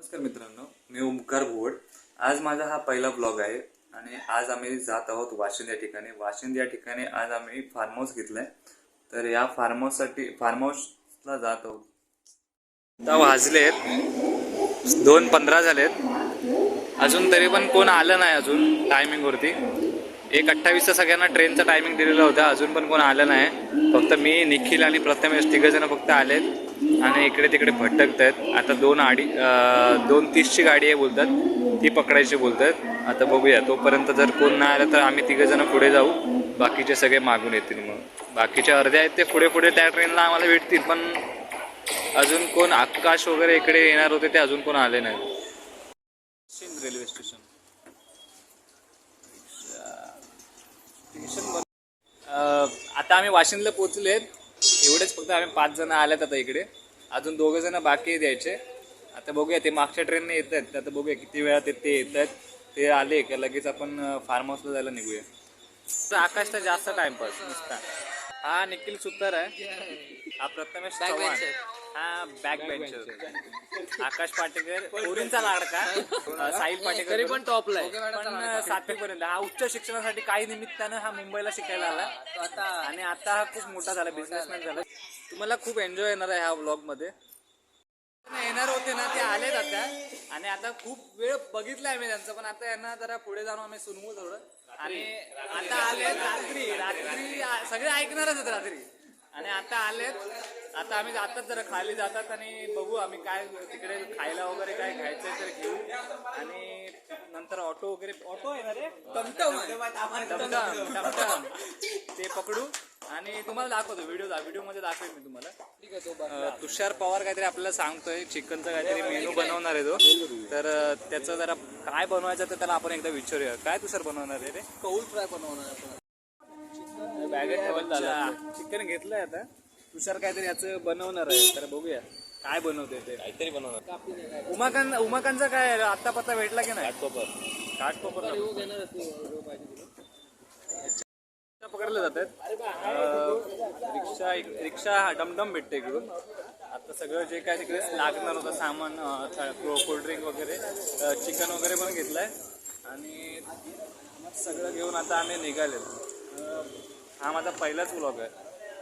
नमस्कार मित्रांनो, मी ओमकार भोवड। आज माझा हा पहिला ब्लॉग आहे आणि आज आम्ही जात आहोत वाशिंद या ठिकाणी। वाशिंद या ठिकाणी आज आम्ही फार्म हाऊस घेतलाय, तर या फार्म हाऊसला जात आहोत। आता वाजलेत 2:15 झालेत, अजून तरी पण कोण आलं नाही अजून टायमिंगवरती। 1:28चा सगळ्यांना ट्रेनचा टायमिंग दिलेला होता, अजून पण कोण आलं नाही। फक्त मी, निखिल आणि प्रथमेश तिघजण फक्त आलेत आणि इकडे तिकडे भटकत आहेत। आता 2:30ची गाडी आहे बोलतात, ती पकडायची बोलतात। आता बघूया, तोपर्यंत जर कोण नाही आलं तर आम्ही तिघजण पुढे जाऊ, बाकीचे सगळे मागून येतील। मग बाकीचे अर्धे आहेत ते पुढे पुढे त्या ट्रेनला आम्हाला भेटतील, पण अजून कोण आकाश वगैरे इकडे येणार होते ते अजून कोण आले नाही। रेल्वे स्टेशन आता आम्ही वाशिंदला पोहोचलेत। एवढेच फक्त आम्ही 5 जण आलेत आता इकडे, अजून 2 जण बाकी द्यायचे। आता बघूया, ते मागच्या ट्रेनने येत आहेत, आता बघूया किती वेळात ते येत आहेत। ते आले का लगेच आपण फार्म हाऊसला जायला निघूया। तर आकाशचा जास्त टाइमपास नुसता। हा निखिल सुतार आहे, हा प्रथमेश चव्हाण, हा बॅक बेंचर, आकाश पाटेकर ओरिंचा लाडका, साहिल पाटेकर पण टॉपला आहे, पण 7वी पर्यंत। हा उच्च शिक्षणासाठी काही निमित्तानं हा मुंबईला शिकायला आला आणि आता हा खूप मोठा झाला, बिझनेसमॅन झाला। तुम्हाला खूप एन्जॉय येणार आहे ह्या व्लॉग मध्ये। येणार होते ना, ते आलेत आता, आणि आता खूप वेळ बघितलाय मी त्यांचं, पण आता यांना जरा पुढे जाणं आम्ही सुनवू थोडं। आणि आता आलेत रात्री सगळे ऐकणारच आहेत रात्री, आणि आता आलेत। आता आम्ही जातात, जरा खाली जातात आणि बघू आम्ही काय तिकडे खायला वगैरे काय घ्यायचंय तर घेऊ, आणि नंतर ऑटो वगैरे, ऑटो येणार आहे टमटम ते पकडू आणि तुम्हाला दाखवतो व्हिडिओ मध्ये दाखवेल मी तुम्हाला। ठीक आहे, तुषार पवार काहीतरी आपल्याला सांगतोय, चिकनचा काहीतरी मेनू बनवणार आहे तो, तर त्याचं जरा काय बनवायचं तर त्याला आपण एकदा विचारूया। काय तुषार बनवणार आहे रे? कौल फ्राय बनवणार आहे आपण, बॅगेत ठेवायला चिकन घेतलंय आता। तुषार काहीतरी याचं बनवणार आहे, तर बघूया काय बनवते ते, काहीतरी बनवणार। उमाकांचा काय आत्ता पत्ता भेटला की नाही? काठकोपर पकडले जातात, रिक्षा डमडम भेटते इकडून। आता सगळं जे काय तिकडे लागणार होतं सामान, कोल्ड्रिंक वगैरे, चिकन वगैरे पण घेतलंय, आणि सगळं घेऊन आता आम्ही निघाले। हा माझा पहिलाच व्लॉग आहे,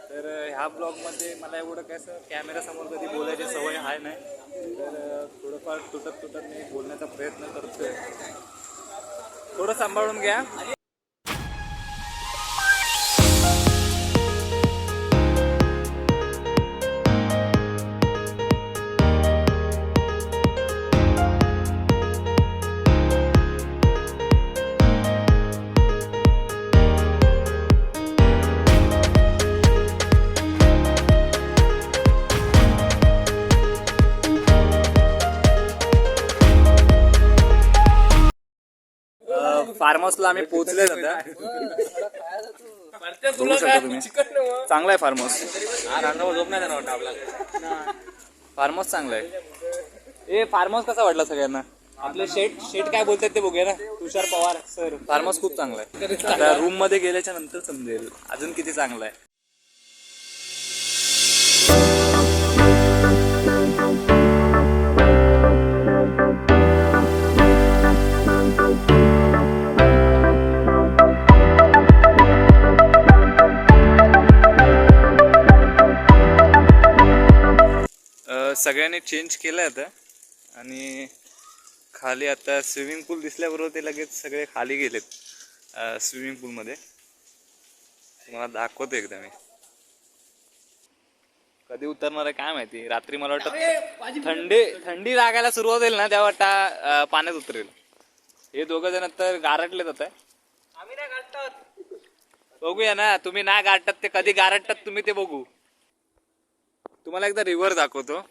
तर ह्या ब्लॉगमध्ये मला एवढं काय असं कॅमेरासमोर कधी बोलायची सवय आहे नाही, तर थोडंफार तुटत मी बोलण्याचा प्रयत्न करतोय, थोडं सांभाळून घ्या। फार्म हाऊसला आम्ही पोहोचले आता, बघू शकता तुम्ही, चांगला आहे फार्म हाऊस। फार्म हाऊस चांगला आहे। ए फार्म हाऊस कसा वाटला सगळ्यांना? आपले शेट काय बोलतात ते बघूया ना, तुषार पवार सर। फार्म हाऊस खूप चांगला आहे, आता रूम मध्ये गेल्याच्या नंतर समजेल अजून किती चांगला आहे। सगळ्यांनी चेंज केलं आता, आणि खाली आता स्विमिंग पूल दिसल्याबरोबर ते लगेच सगळे खाली गेलेत स्विमिंग पूलमध्ये। तुम्हाला दाखवतो एकदा मी, कधी उतरणार आहे काय माहिती। रात्री मला वाटतं थंडी लागायला सुरुवात होईल ना, तेव्हा वाटतं पाण्यात उतरेल। हे 2 जण तर गारटलेत आता, आम्ही नाही गारटत, बघूया ना। तुम्ही नाही गारटत ते कधी गारटतात तुम्ही ते बघू। तुम्हाला एकदा रिव्हर दाखवतो।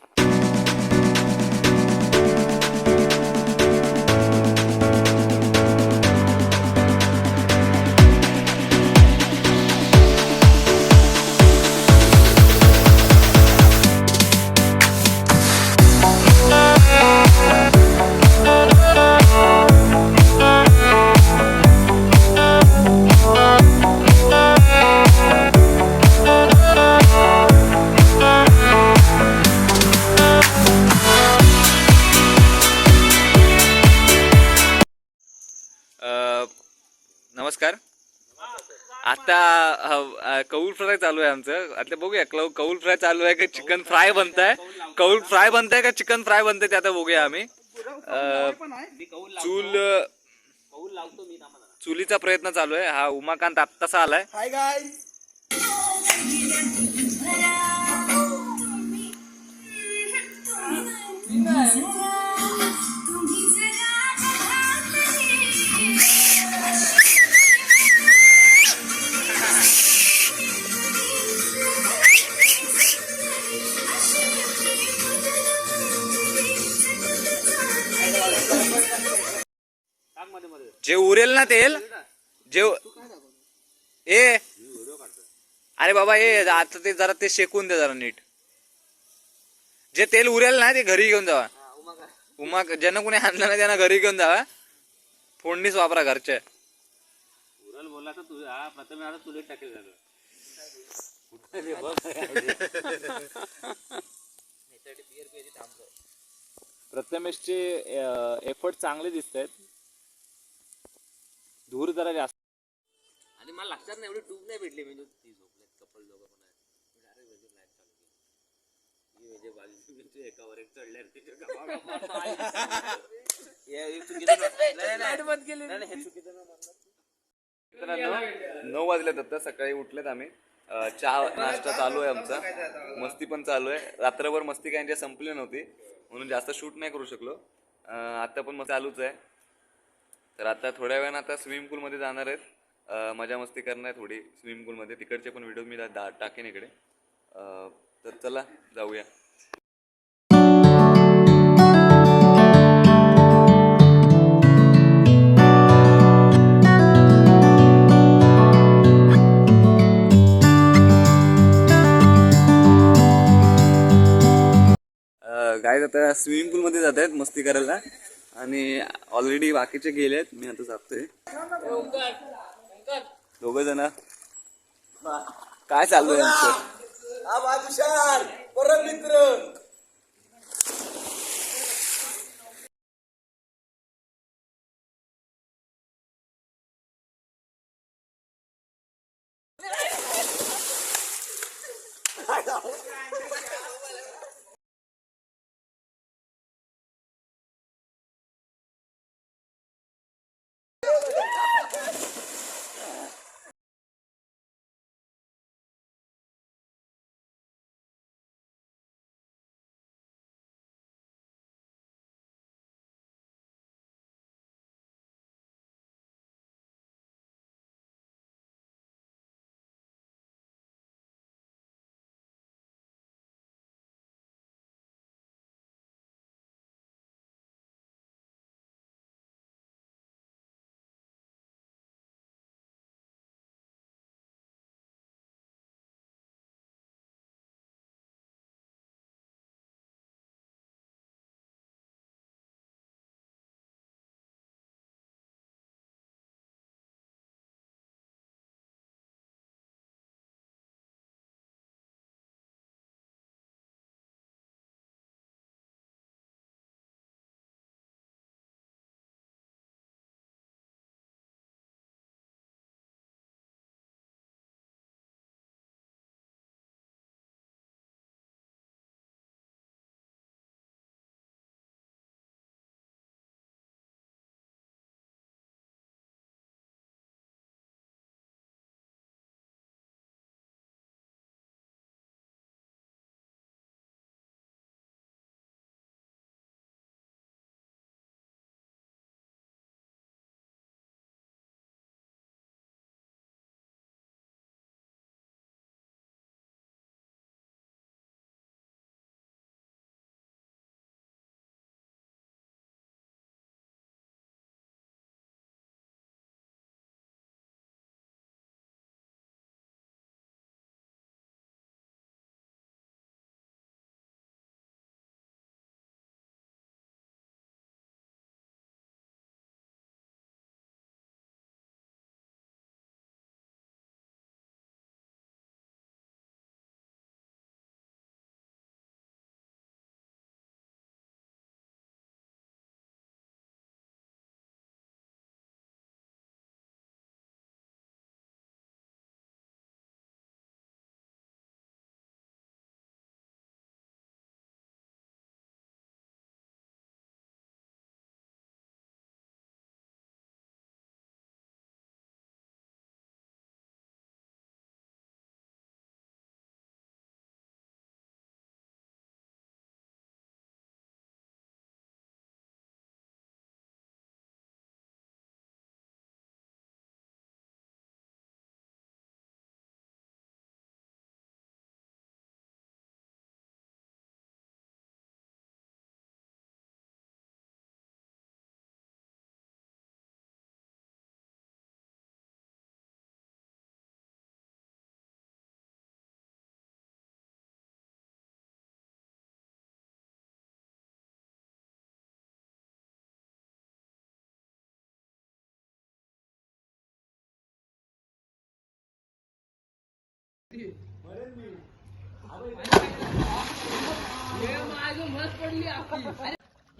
नमस्कार. आता कौल फ्राय चालू आहे आमचं. आता बघूया कौल फ्राय चालू आहे का चिकन फ्राय बनताय. कौल फ्राय बनताय का चिकन फ्राय बनतंय ते आता बघूया आम्ही. चुलीचा प्रयत्न चालू आहे. हा उमाकांत आत्तासा आलाय. Hi guys. जे उरेल ना तेल जे ए अरे बाबा आता ते जरा ते शेकून दे जरा नीट. जे तेल उरेल ना ते घरी घेऊन जावा. ज्यांना कोणी आणलं ना त्यांना घरी घेऊन जावा. फोडणीच वापरा घरच्या. बोलला तर तुझा प्रथम आता तुला टाकेल झालं. प्रथमेशचे एफर्ट चांगले दिसत आहेत. धूर जरा जास्त आणि मला लक्षात नाही एवढी टूब नाही भेटली. म्हणजे ती झोपले कपल दोघं पण आहेत. एकावर एक चढले. 9 वाजलेत आता. सकाळी उठलेत आम्ही. चहा नाश्ता चालू आहे आमचा. मस्ती पण चालू आहे. रात्रभर मस्ती काही संपली नव्हती म्हणून जास्त शूट नाही करू शकलो. आता पण मग चालूच आहे. तर आता थोड्या वेळानं आता स्विमिंग पूलमध्ये जाणार आहेत. मजा मस्ती करणार थोडी स्विमिंग पूलमध्ये. तिकडचे पण व्हिडिओ मी टाकेन इकडे. तर चला जाऊया. गाईज आता स्विमिंग पूलमध्ये जात आहेत मस्ती करायला. आणि ऑलरेडी बाकीचे गेलेत. मी आता जातोय. दोघं जण काय चालू आहे आमचं.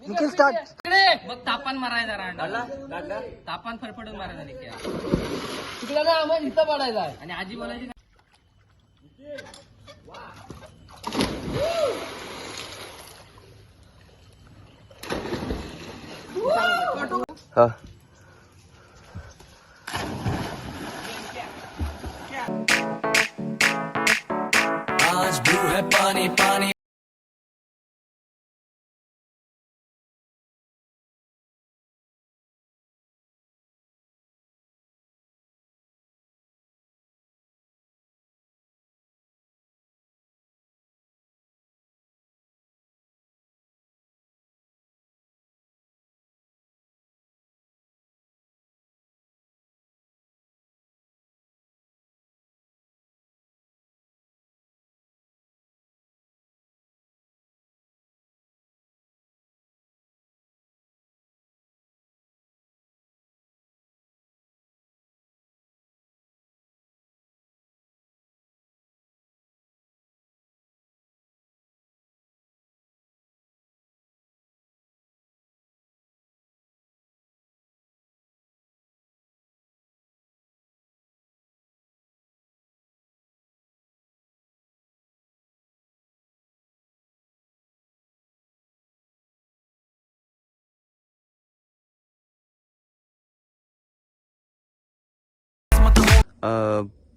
निखिल स्टार्ट. मग तापान मारायचा रांडा तापान फरफडून मारायचा निखिल तिकडे ना आम्हाला इथं पडायचा आणि आजी बोलायची हा. आज ब्लू है पानी पानी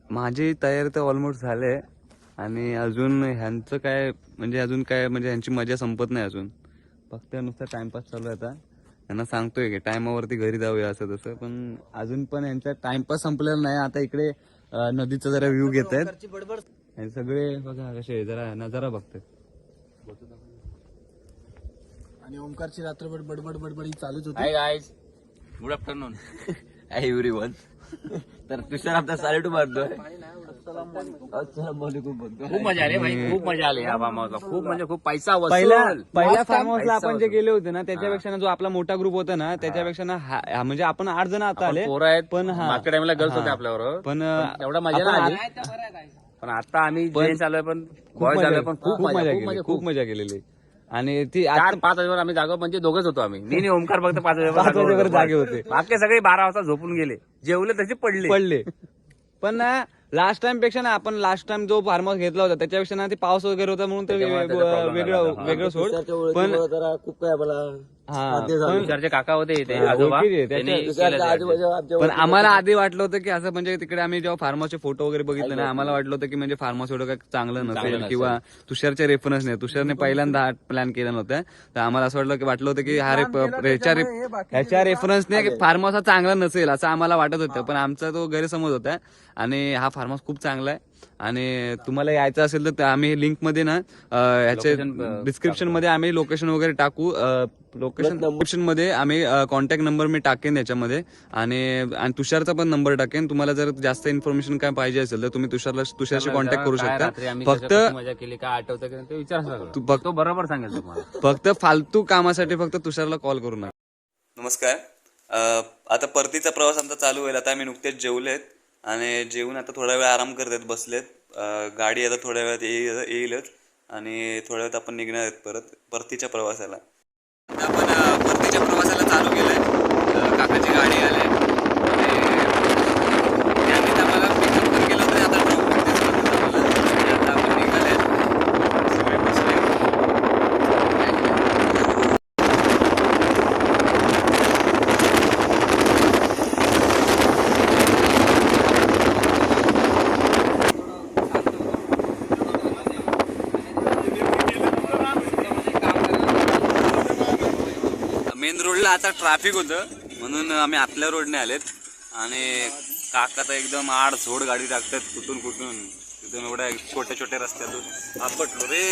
माझी तयारी तर ऑलमोस्ट झाले आणि अजून ह्यांचं काय म्हणजे ह्यांची मजा संपत नाही अजून. फक्त नुसतं टाइमपास चालू आहे आता. यांना सांगतोय की टायमावरती घरी जाऊया असं तसं, पण अजून पण यांचा टाइमपास संपलेला नाही. आता इकडे नदीचा जरा व्ह्यू घेत आहेत सगळे. बघा कसे जरा नजारा बघतात. आणि ओमकारची रात्रभर बडबड बडबड ही चालूच होती. Hi guys, good afternoon. Hi everyone. तर तुषार आपला सॅल्यूट मारतोय. खूप मजा आली भाई, खूप मजा आली या फार्म हाऊसला. खूप म्हणजे खूप पैसा पहिल्या फार्म हाऊसला आपण जे गेले होते ना त्याच्यापेक्षा ना जो आपला मोठा ग्रुप होता ना त्याच्यापेक्षा ना म्हणजे आपण 8 जण आता आले. पोरं आहेत पण मागच्या टाइमला गर्ल्स होते आपल्यावर, पण एवढा मजा नाही आली. पण आता आम्ही जेंट्स आलोय, पण बॉयज आलोय, पण खूप मजा केलेली. आणि ती 4-5 वाजेवर आम्ही जागा म्हणजे दोघंच होतो आम्ही. मी ओमकार फक्त 5 वाजेवर जागे होते. बाकी सगळे 12 वाजता झोपून गेले, जेवले तसे पडले. पण ना लास्ट टाइम पेक्षा ना आपण लास्ट टाइम जो फार्म हाऊस घेतला होता त्याच्यापेक्षा ना ते पाऊस वगैरे होता म्हणून ते वेगळं सोड. पण खूप काय मला तुषारचे काका होते इथे आजोबा, त्यांनी केलं ते. पण आम्हाला आधी वाटलं होतं की असं म्हणजे तिकडे आम्ही जेव्हा फार्म हाऊसचे फोटो वगैरे बघितले ना आम्हाला वाटलं होतं की म्हणजे फार्म हाऊस एवढं काही चांगलं नसेल किंवा तुषारचे रेफरन्स नाही. तुषारने पहिल्यांदा हा प्लॅन केला नव्हता, तर आम्हाला असं वाटलं होतं की ह्याच्या रेफरन्सने फार्म हाऊस हा चांगला नसेल असं आम्हाला वाटत होतं. पण आमचा तो गैरसमज होता आणि हा फार्म हाऊस खूप चांगला आहे. आणि तुम्हाला यायचं असेल तर आम्ही लिंक मध्ये ना ह्याचे डिस्क्रिप्शन मध्ये आम्ही लोकेशन वगैरे टाकू. लोकेशन डिस्क्रिप्शन मध्ये आम्ही कॉन्टॅक्ट नंबर मी टाकेन याच्यामध्ये आणि तुषारचा पण नंबर टाकेन. तुम्हाला जर जास्त इन्फॉर्मेशन काय पाहिजे असेल तर तुम्ही तुषारशी कॉन्टॅक्ट करू शकता. फक्त मजा केली का आठवतं की ते विचार तो बरोबर सांगेल तुम्हाला. फक्त फालतू कामासाठी फक्त तुषारला कॉल करू नका. नमस्कार. आता परतीचा प्रवास आमचा चालू होईल. आता आम्ही नुकतेच जेवलेत आणि जेवून आता थोडा वेळ आराम करतात बसलेत. गाडी आता थोड्या वेळात येईलच आणि थोड्या वेळात आपण निघणार आहेत परत परतीच्या प्रवासाला. आता आपण परतीच्या प्रवासाला चालू केलंय. काकाची गाडी आली त्यांनी आम्हाला पिकअप पण केलं होतं. आता ड्रॉप करते आता आपण निघाले सगळे बसले. मेन रोडला आता ट्रॅफिक होतं म्हणून आम्ही आतल्या रोडने आलेत आणि काका तर एकदम आड झोड गाडी टाकतात कुठून तिथून एवढ्या छोट्या रस्त्यातून आपटलो रे.